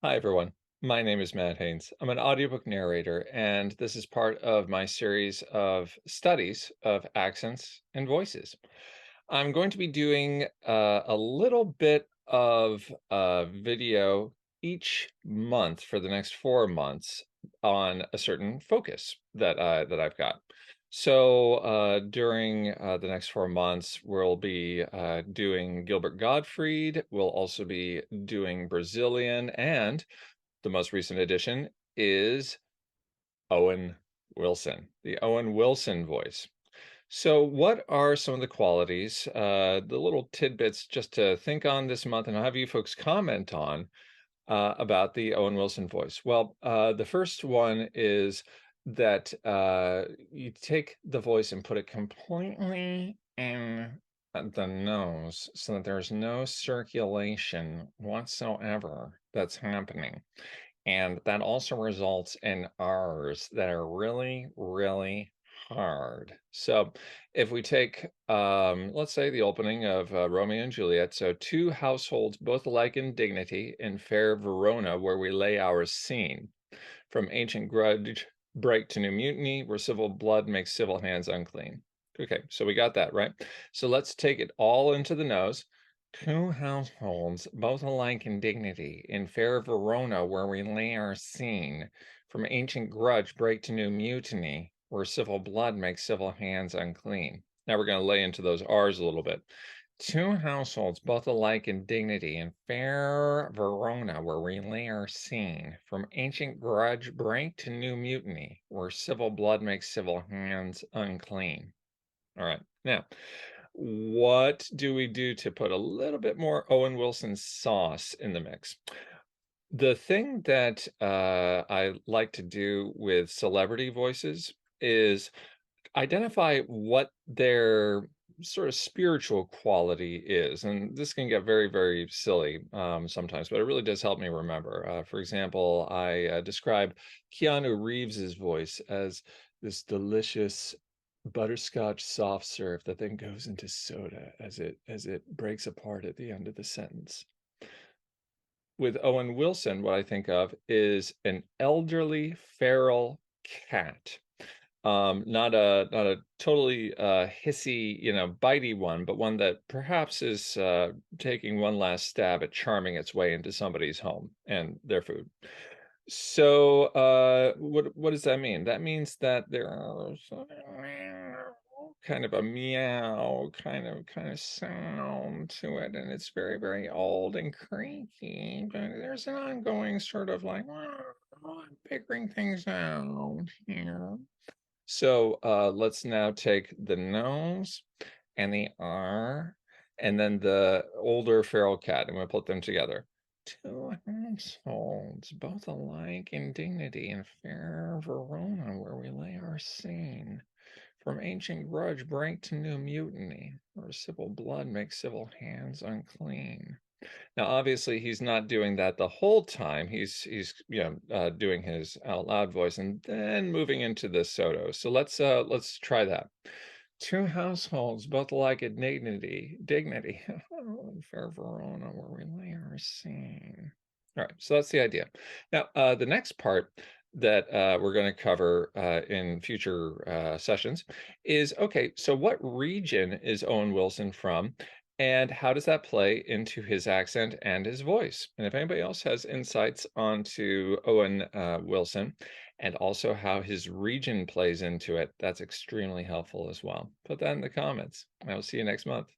Hi, everyone. My name is Matt Haynes. I'm an audiobook narrator, and this is part of my series of studies of accents and voices. I'm going to be doing a little bit of video each month for the next 4 months on a certain focus that I've got. So during the next 4 months, we'll be doing Gilbert Gottfried. We'll also be doing Brazilian, and the most recent addition is Owen Wilson, the Owen Wilson voice. So, what are some of the qualities, the little tidbits just to think on this month, and I'll have you folks comment on about the Owen Wilson voice? Well, the first one is that you take the voice and put it completely in the nose so that there's no circulation whatsoever that's happening. And that also results in R's that are really, really hard. So if we take, let's say, the opening of Romeo and Juliet, so two households, both alike in dignity, in fair Verona, where we lay our scene, from ancient grudge break to new mutiny, where civil blood makes civil hands unclean. Okay, so we got that, right? So let's take it all into the nose. Two households, both alike in dignity, in fair Verona, where we lay our scene, from ancient grudge break to new mutiny, where civil blood makes civil hands unclean. Now we're going to lay into those R's a little bit. Two households, both alike in dignity, in fair Verona, where we lay our scene, from ancient grudge break to new mutiny, where civil blood makes civil hands unclean. All right. Now, what do we do to put a little bit more Owen Wilson sauce in the mix? The thing that I like to do with celebrity voices is identify what their sort of spiritual quality is. And this can get very, very silly sometimes, but it really does help me remember. For example, I describe Keanu Reeves's voice as this delicious butterscotch soft serve that then goes into soda as it breaks apart at the end of the sentence. With Owen Wilson, what I think of is an elderly feral cat. Not a totally hissy, bitey one, but one that perhaps is taking one last stab at charming its way into somebody's home and their food. So, what does that mean? That means that there are kind of a meow kind of sound to it, and it's very, very old and creaky, but there's an ongoing sort of like, I'm figuring things out here. So let's now take the nose and the R and then the older feral cat, and we'll put them together. Two households, both alike in dignity, in fair Verona, where we lay our scene. From ancient grudge break to new mutiny, where civil blood makes civil hands unclean. Now, obviously, he's not doing that the whole time. He's doing his out loud voice and then moving into the Soto. So let's try that. Two households, both alike in dignity. In fair Verona, where we lay our scene. All right, so that's the idea. Now, the next part that we're going to cover in future sessions is, okay, so what region is Owen Wilson from? And how does that play into his accent and his voice? And if anybody else has insights onto Owen Wilson and also how his region plays into it, that's extremely helpful as well. Put that in the comments. I will see you next month.